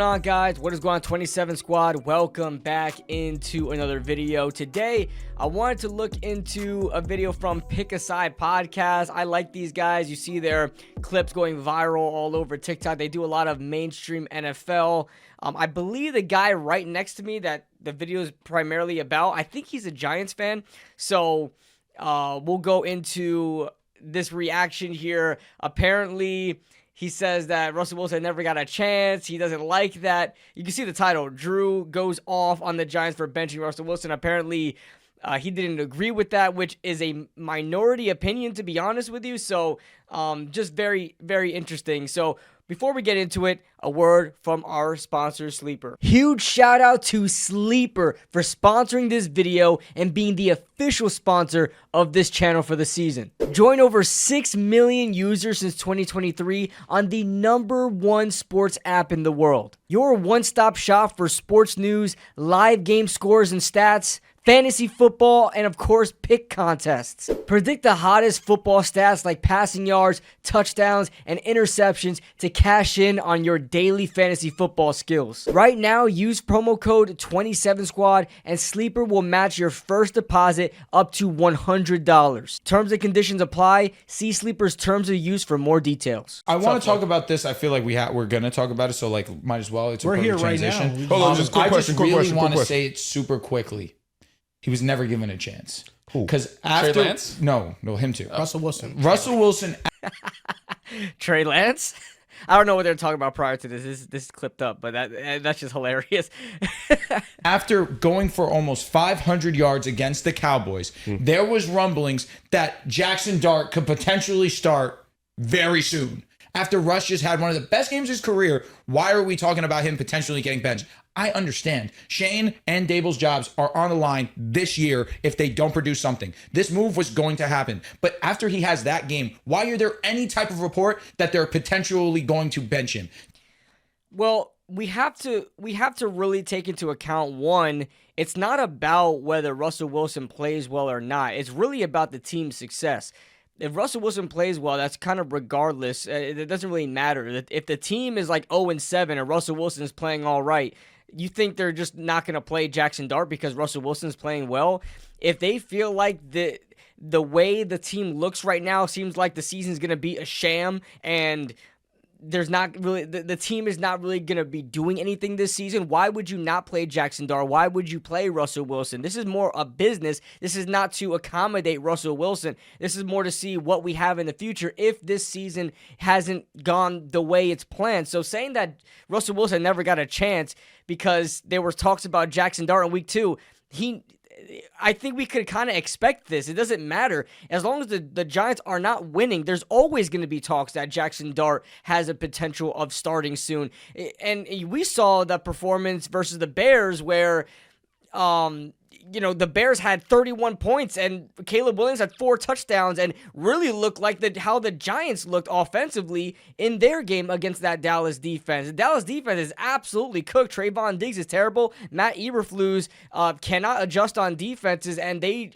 on, guys? What is going on, 27 Squad? Welcome back into another video. Today, I wanted to look into a video from Pickaside Podcast. I like these guys. You see their clips going viral all over TikTok. They do a lot of mainstream NFL. I believe the guy right next to me that the video is primarily about, I think he's a Giants fan. So, we'll go into this reaction here. Apparently, he says that Russell Wilson never got a chance. He doesn't like that. You can see the title. Drew goes off on the Giants for benching Russell Wilson. Apparently, he didn't agree with that, which is a minority opinion, to be honest with you. So, just very, very interesting. So, before we get into it, a word from our sponsor, Sleeper. Huge shout out to Sleeper for sponsoring this video and being the official sponsor of this channel for the season. Join over 6 million users since 2023 on the #1 sports app in the world. Your one-stop shop for sports news, live game scores and stats, fantasy football, and of course, pick contests. Predict the hottest football stats like passing yards, touchdowns, and interceptions to cash in on your daily fantasy football skills. Right now, use promo code 27SQUAD and Sleeper will match your first deposit up to $100. Terms and conditions apply. See Sleeper's terms of use for more details. I want to talk about this. I feel like we're going to talk about it, so like might as well. It's a We're here right transition. now. Hold on, just I just really want to say it super quickly. He was never given a chance. Because after Trey Lance? No, him too. Russell Wilson. Russell Wilson. Trey Lance? I don't know what they're talking about prior to this. This is clipped up, but that's just hilarious. After going for almost 500 yards against the Cowboys, there was rumblings that Jaxson Dart could potentially start very soon. After Russ just had one of the best games of his career, why are we talking about him potentially getting benched? I understand. Shane and Dable's jobs are on the line this year if they don't produce something. This move was going to happen. But after he has that game, why are there any type of report that they're potentially going to bench him? Well, we have to really take into account, one, it's not about whether Russell Wilson plays well or not. It's really about the team's success. If Russell Wilson plays well, that's kind of regardless. It doesn't really matter. If the team is like 0-7 and Russell Wilson is playing all right, you think they're just not going to play Jaxson Dart because Russell Wilson's playing well? If they feel like the way the team looks right now seems like the season's going to be a sham and there's not really the team is not really going to be doing anything this season, why would you not play Jaxson Dart? Why would you play Russell Wilson? This is more a business. This is not to accommodate Russell Wilson. This is more to see what we have in the future if this season hasn't gone the way it's planned. So saying that Russell Wilson never got a chance because there were talks about Jaxson Dart in week 2, I think we could kind of expect this. It doesn't matter. As long as the Giants are not winning, there's always going to be talks that Jaxson Dart has a potential of starting soon. And we saw the performance versus the Bears where, the Bears had 31 points and Caleb Williams had 4 touchdowns and really looked like how the Giants looked offensively in their game against that Dallas defense. The Dallas defense is absolutely cooked. Trayvon Diggs is terrible. Matt Eberflus cannot adjust on defenses, and they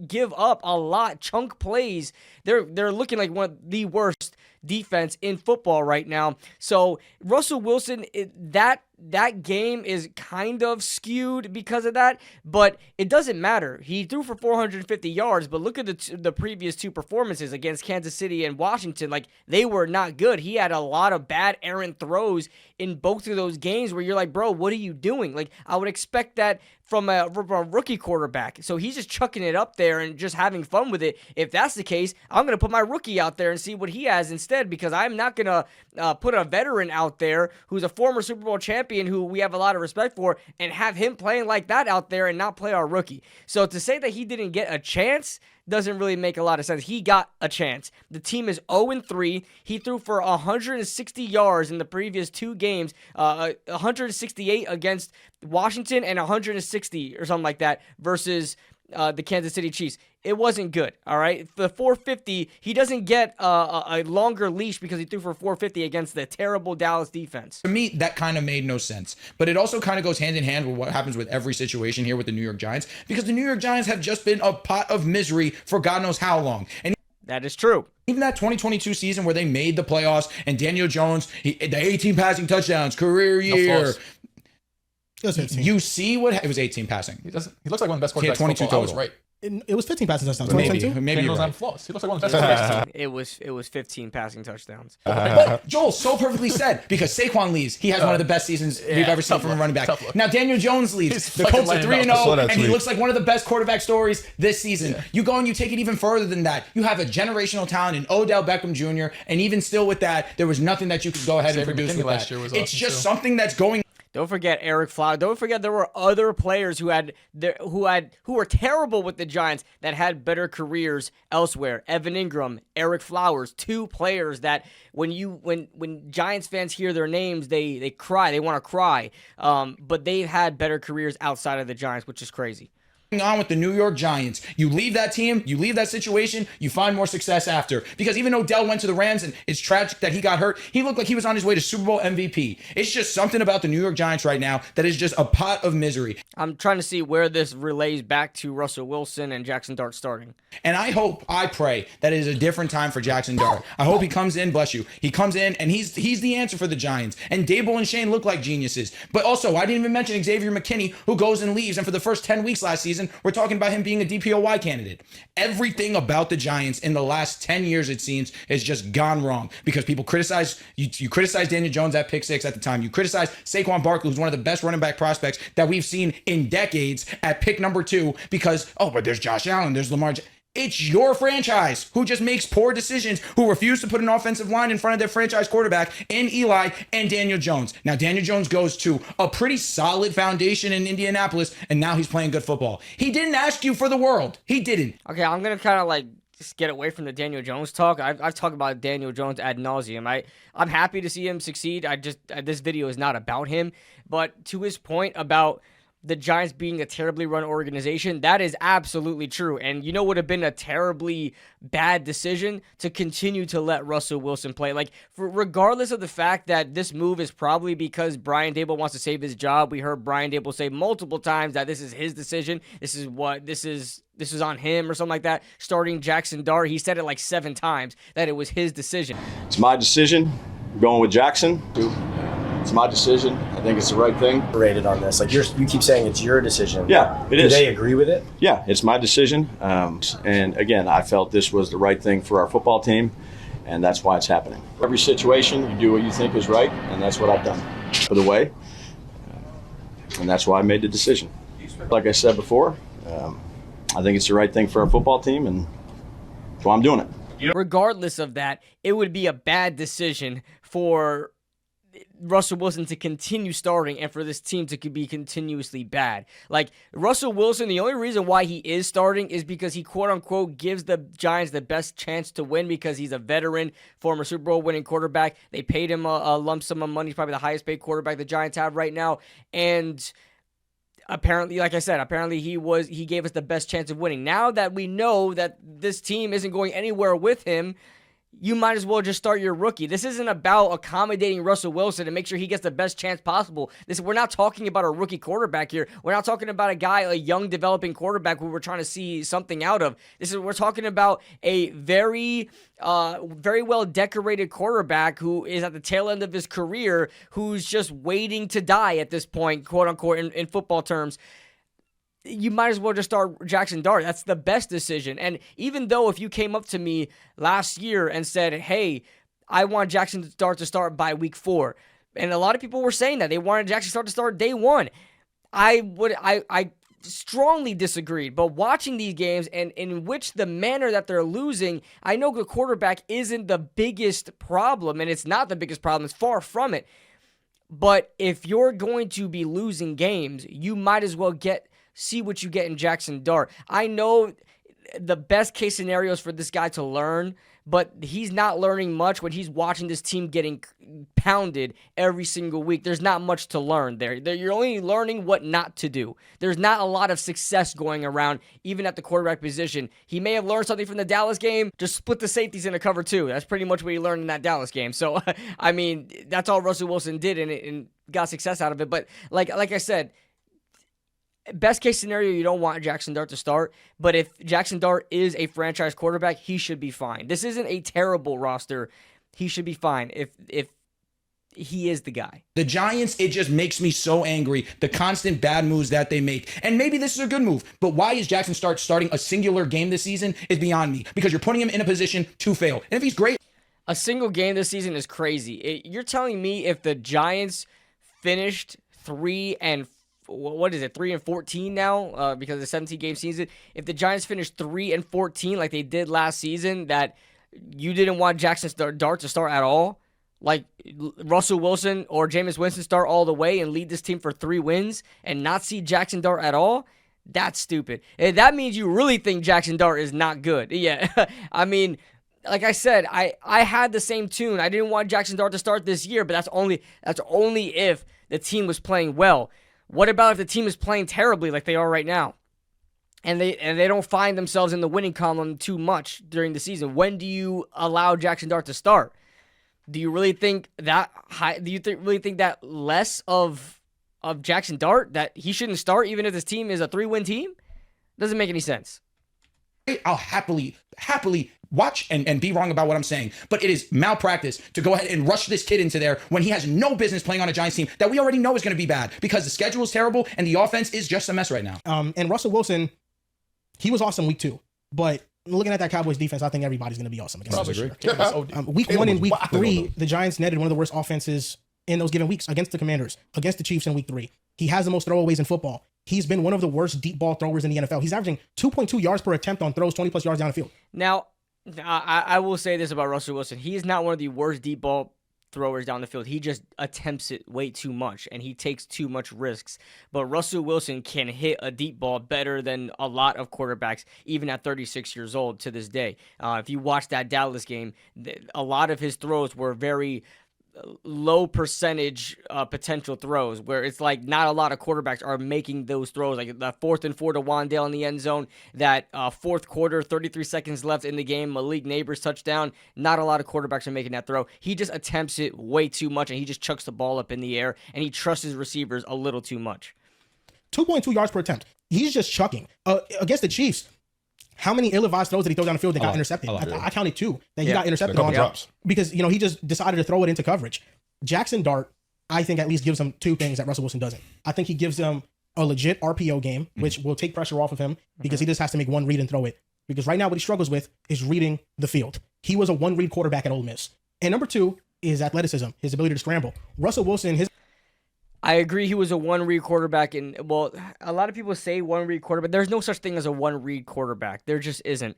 give up a lot. Chunk plays. They're looking like one of the worst defense in football right now. So Russell Wilson, that game is kind of skewed because of that, but it doesn't matter. He threw for 450 yards, but look at the previous 2 performances against Kansas City and Washington. Like, they were not good. He had a lot of bad errant throws in both of those games where you're like, bro, what are you doing? Like, I would expect that from a rookie quarterback. So he's just chucking it up there and just having fun with it. If that's the case, I'm going to put my rookie out there and see what he has instead, because I'm not going to put a veteran out there who's a former Super Bowl champion who we have a lot of respect for and have him playing like that out there and not play our rookie. So to say that he didn't get a chance doesn't really make a lot of sense. He got a chance. The team is 0-3. He threw for 160 yards in the previous 2 games, 168 against Washington and 160 or something like that versus the Kansas City Chiefs. It wasn't good, all right? The 450, he doesn't get a longer leash because he threw for 450 against the terrible Dallas defense. To me, that kind of made no sense. But it also kind of goes hand in hand with what happens with every situation here with the New York Giants, because the New York Giants have just been a pot of misery for God knows how long. And That is true. Even that 2022 season where they made the playoffs and Daniel Jones, the 18 passing touchdowns, career year. It was 15. You see it was 18 passing. He looks like one of the best quarterbacks. 22 total. I was total. right. It was 15 passing touchdowns. Maybe 2022? you're right. Floss. He looks like one of the best quarterbacks. It was 15 passing touchdowns. But Joel, so perfectly said, because Saquon leaves. He has one of the best seasons we've ever seen from a running back. Now Daniel Jones leaves. The Colts are 3-0, and he looks like one of the best quarterback stories this season. Yeah. You go and you take it even further than that. You have a generational talent in Odell Beckham Jr., and even still with that, there was nothing that you could go ahead and produce with that. It's just something that's going. Don't forget Eric Flowers. Don't forget there were other players who were terrible with the Giants that had better careers elsewhere. Evan Ingram, Eric Flowers, two players that when Giants fans hear their names, they cry. They want to cry. But they've had better careers outside of the Giants, which is crazy. On with the New York Giants. You leave that team, you leave that situation, you find more success after. Because even Odell went to the Rams, and it's tragic that he got hurt, he looked like he was on his way to Super Bowl MVP. It's just something about the New York Giants right now that is just a pot of misery. I'm trying to see where this relays back to Russell Wilson and Jaxson Dart starting. And I pray that it is a different time for Jaxson Dart. I hope he comes in, bless you. He comes in, and he's the answer for the Giants. And Dable and Shane look like geniuses. But also, I didn't even mention Xavier McKinney, who goes and leaves, and for the first 10 weeks last season, we're talking about him being a DPOY candidate. Everything about the Giants in the last 10 years, it seems, has just gone wrong because people criticize you criticize Daniel Jones at pick 6 at the time. You criticize Saquon Barkley, who's one of the best running back prospects that we've seen in decades, at pick number 2 because, but there's Josh Allen, there's Lamar. It's your franchise who just makes poor decisions, who refuse to put an offensive line in front of their franchise quarterback in Eli and Daniel Jones. Now, Daniel Jones goes to a pretty solid foundation in Indianapolis, and now he's playing good football. He didn't ask you for the world. He didn't. Okay, I'm going to kind of just get away from the Daniel Jones talk. I've talked about Daniel Jones ad nauseum. I'm happy to see him succeed. This video is not about him. But to his point about the Giants being a terribly run organization, that is absolutely true. And you know what would have been a terribly bad decision? To continue to let Russell Wilson play. Regardless of the fact that this move is probably because Brian Daboll wants to save his job. We heard Brian Daboll say multiple times that this is his decision. This is on him or something like that. Starting Jaxson Dart, he said it 7 times that it was his decision. It's my decision. I'm going with Jaxson. It's my decision. I think it's the right thing. Rated on this, you keep saying it's your decision. Yeah, it is. Do they agree with it? Yeah, it's my decision. And again, I felt this was the right thing for our football team, and that's why it's happening. Every situation, you do what you think is right, and that's what I've done for the way. And that's why I made the decision. Like I said before, I think it's the right thing for our football team, and that's why I'm doing it. Regardless of that, it would be a bad decision for Russell Wilson to continue starting and for this team to be continuously bad. Russell Wilson, the only reason why he is starting is because he quote-unquote gives the Giants the best chance to win because he's a veteran, former Super Bowl winning quarterback. They paid him a lump sum of money. He's probably the highest paid quarterback the Giants have right now. And apparently, like I said, he gave us the best chance of winning. Now that we know that this team isn't going anywhere with him, you might as well just start your rookie. This isn't about accommodating Russell Wilson to make sure he gets the best chance possible. We're not talking about a rookie quarterback here. We're not talking about a young developing quarterback who we're trying to see something out of. We're talking about a very well decorated quarterback who is at the tail end of his career, who's just waiting to die at this point, quote unquote, in football terms. You might as well just start Jaxson Dart. That's the best decision. And even though if you came up to me last year and said, hey, I want Jaxson Dart to start by week 4, and a lot of people were saying that they wanted Jaxson Dart to start day 1, I strongly disagreed. But watching these games and in which the manner that they're losing, I know the quarterback isn't the biggest problem, and it's not the biggest problem. It's far from it. But if you're going to be losing games, you might as well see what you get in Jaxson Dart. I know the best case scenario is for this guy to learn, but he's not learning much when he's watching this team getting pounded every single week. There's not much to learn there. You're only learning what not to do. There's not a lot of success going around, even at the quarterback position. He may have learned something from the Dallas game. Just split the safeties in a cover 2. That's pretty much what he learned in that Dallas game. So, I mean, that's all Russell Wilson did and got success out of it. But like I said, best case scenario, you don't want Jaxson Dart to start, but if Jaxson Dart is a franchise quarterback, he should be fine. This isn't a terrible roster. He should be fine if he is the guy. The Giants, it just makes me so angry, the constant bad moves that they make. And maybe this is a good move, but why is Jaxson Dart starting a singular game this season is beyond me, because you're putting him in a position to fail. And if he's great, a single game this season is crazy. You're telling me if the Giants finished 3 and 14 now because of the 17-game season, if the Giants finished 3 and 14 like they did last season, that you didn't want Jaxson Dart to start at all? Like Russell Wilson or Jameis Winston start all the way and lead this team for 3 wins and not see Jaxson Dart at all? That's stupid. And that means you really think Jaxson Dart is not good. Yeah, I mean, like I said, I had the same tune. I didn't want Jaxson Dart to start this year, but that's only if the team was playing well. What about if the team is playing terribly like they are right now? And they don't find themselves in the winning column too much during the season? When do you allow Jaxson Dart to start? Do you really think that really think that less of Jaxson Dart, that he shouldn't start even if this team is a 3-win team? Doesn't make any sense. I'll happily watch and be wrong about what I'm saying, but it is malpractice to go ahead and rush this kid into there when he has no business playing on a Giants team that we already know is going to be bad because the schedule is terrible and the offense is just a mess right now. And Russell Wilson, he was awesome week 2, but looking at that Cowboys defense, I think everybody's going to be awesome against them. Week 1 and week 3, the Giants netted one of the worst offenses in those given weeks against the Commanders, against the Chiefs in week 3. He has the most throwaways in football. He's been one of the worst deep ball throwers in the NFL. He's averaging 2.2 yards per attempt on throws, 20 plus yards down the field. Now, I will say this about Russell Wilson. He is not one of the worst deep ball throwers down the field. He just attempts it way too much, and he takes too much risks. But Russell Wilson can hit a deep ball better than a lot of quarterbacks, even at 36 years old to this day. If you watch that Dallas game, a lot of his throws were very low percentage potential throws, where it's like not a lot of quarterbacks are making those throws, like the 4th and 4 to Wandale in the end zone, that fourth quarter, 33 seconds left in the game, Malik Neighbors touchdown. Not a lot of quarterbacks are making that throw. He just attempts it way too much, and he just chucks the ball up in the air, and he trusts his receivers a little too much. 2.2 yards per attempt. He's just chucking. Against the Chiefs, how many ill-advised throws did he throw down the field that got intercepted? I counted 2 that he got intercepted on. Drops. Because, he just decided to throw it into coverage. Jaxson Dart, I think, at least gives him 2 things that Russell Wilson doesn't. I think he gives him a legit RPO game, which will take pressure off of him because he just has to make one read and throw it. Because right now what he struggles with is reading the field. He was a one-read quarterback at Ole Miss. And number 2 is athleticism, his ability to scramble. Russell Wilson, I agree he was a one-read quarterback, and, well, a lot of people say one-read quarterback. There's no such thing as a one-read quarterback. There just isn't.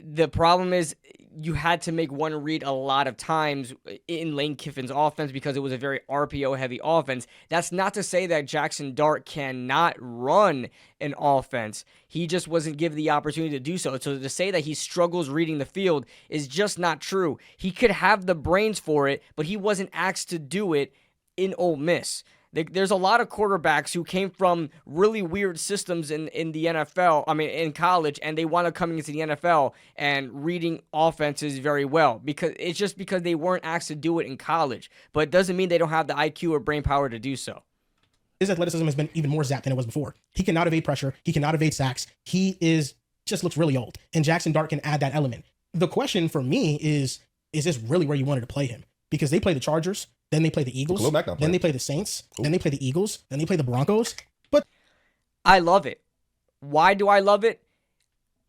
The problem is you had to make one read a lot of times in Lane Kiffin's offense because it was a very RPO-heavy offense. That's not to say that Jaxson Dart cannot run an offense. He just wasn't given the opportunity to do so. So to say that he struggles reading the field is just not true. He could have the brains for it, but he wasn't asked to do it in Ole Miss. There's a lot of quarterbacks who came from really weird systems in the NFL, in college, and they wound up coming into the NFL and reading offenses very well. Because they weren't asked to do it in college. But it doesn't mean they don't have the IQ or brain power to do so. His athleticism has been even more zapped than it was before. He cannot evade pressure. He cannot evade sacks. He just looks really old. And Jaxson Dart can add that element. The question for me is this really where you wanted to play him? Because they play the Chargers, then they play the Eagles, then they play the Saints, then they play the Eagles, then they play the Broncos. But I love it. Why do I love it?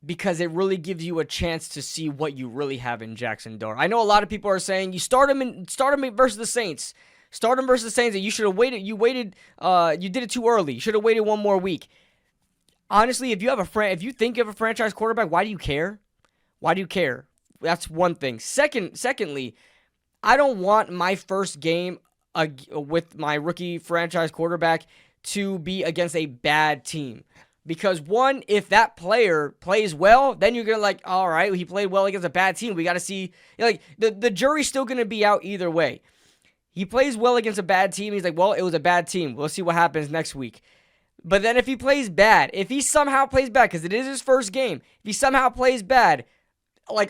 Because it really gives you a chance to see what you really have in Jaxson Dart. I know a lot of people are saying you start him versus the Saints. Start him versus the Saints, and you should have waited. You did it too early. You should have waited one more week. Honestly, if you think of a franchise quarterback, why do you care? Why do you care? That's one thing. Secondly, I don't want my first game with my rookie franchise quarterback to be against a bad team. Because one, if that player plays well, then you're going to all right, he played well against a bad team. We got to see, the jury's still going to be out either way. He plays well against a bad team. He's well, it was a bad team. We'll see what happens next week. But then if he plays bad, if he somehow plays bad, because it is his first game, if he somehow plays bad,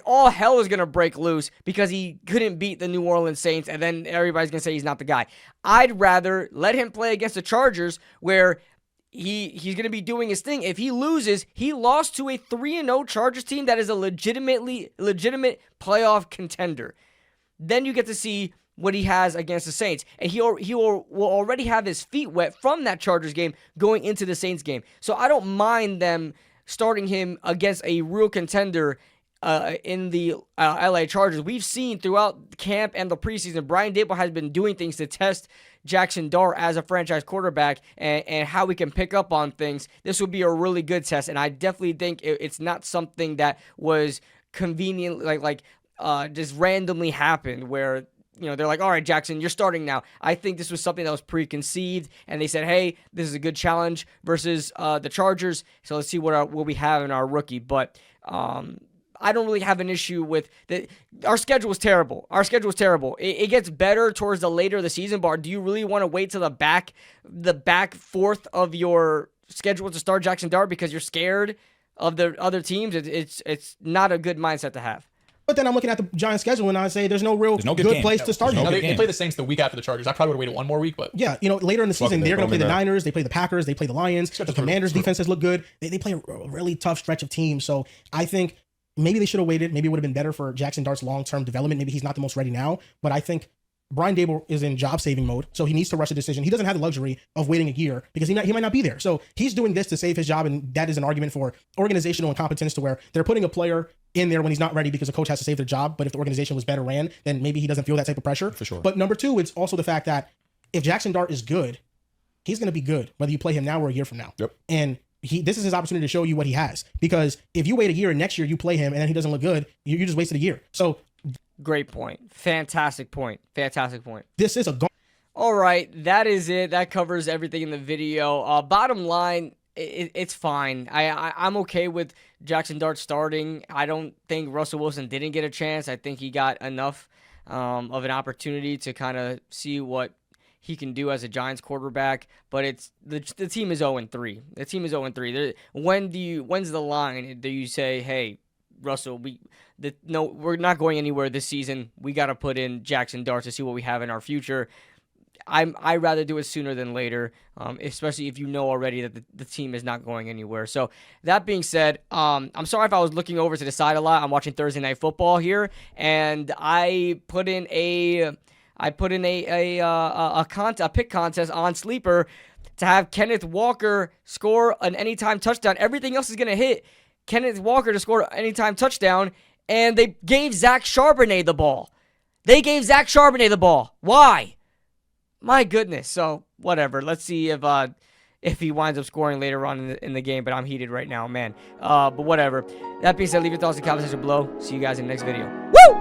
all hell is going to break loose because he couldn't beat the New Orleans Saints, and then everybody's going to say he's not the guy. I'd rather let him play against the Chargers where he's going to be doing his thing. If he loses, he lost to a 3-0 Chargers team that is a legitimate playoff contender. Then you get to see what he has against the Saints. And he will already have his feet wet from that Chargers game going into the Saints game. So I don't mind them starting him against a real contender in the LA Chargers. We've seen throughout camp and the preseason, Brian Daboll has been doing things to test Jaxson Dart as a franchise quarterback and how we can pick up on things. This would be a really good test, and I definitely think it's not something that was convenient, just randomly happened where, they're like, all right, Jaxson, you're starting now. I think this was something that was preconceived, and they said, hey, this is a good challenge versus the Chargers, so let's see what we have in our rookie. But I don't really have an issue with that. Our schedule is terrible. It gets better towards the later of the season, but do you really want to wait till the back fourth of your schedule to start Jaxson Dart because you're scared of the other teams? It's not a good mindset to have. But then I'm looking at the Giants schedule and I say there's no good place to start. They play the Saints the week after the Chargers. I probably would have waited one more week, but yeah, later in the season they're going to play the Niners, they play the Packers, they play the Lions. The Commanders' defenses look good. They play a really tough stretch of teams. So I think maybe they should have waited. Maybe it would have been better for Jaxson Dart's long-term development. Maybe he's not the most ready now, but I think Brian Daboll is in job-saving mode, so he needs to rush a decision. He doesn't have the luxury of waiting a year because he might not be there. So he's doing this to save his job, and that is an argument for organizational incompetence to where they're putting a player in there when he's not ready because the coach has to save their job. But if the organization was better ran, then maybe he doesn't feel that type of pressure. For sure. But number two, it's also the fact that if Jaxson Dart is good, he's going to be good, whether you play him now or a year from now. Yep. And this is his opportunity to show you what he has. Because if you wait a year and next year you play him and then he doesn't look good, you just wasted a year. So great point. Fantastic point. This is a all right, that is it. That covers everything in the video. Bottom line, it's fine. I'm okay with Jaxson Dart starting. I don't think Russell Wilson didn't get a chance. I think he got enough of an opportunity to kind of see what he can do as a Giants quarterback. But it's the team is 0-3. The team is 0-3. When's the line? Do you say, hey, Russell, we're not going anywhere this season. We got to put in Jaxson Dart to see what we have in our future. I'd rather do it sooner than later, especially if you know already that the team is not going anywhere. So that being said, I'm sorry if I was looking over to the side a lot. I'm watching Thursday Night Football here, and I put in a pick contest on Sleeper to have Kenneth Walker score an anytime touchdown. Everything else is gonna hit. Kenneth Walker to score an anytime touchdown, and they gave Zach Charbonnet the ball. Why? My goodness. So whatever. Let's see if he winds up scoring later on in the game. But I'm heated right now, man. But whatever. That being said, leave your thoughts in the comment section below. See you guys in the next video. Woo!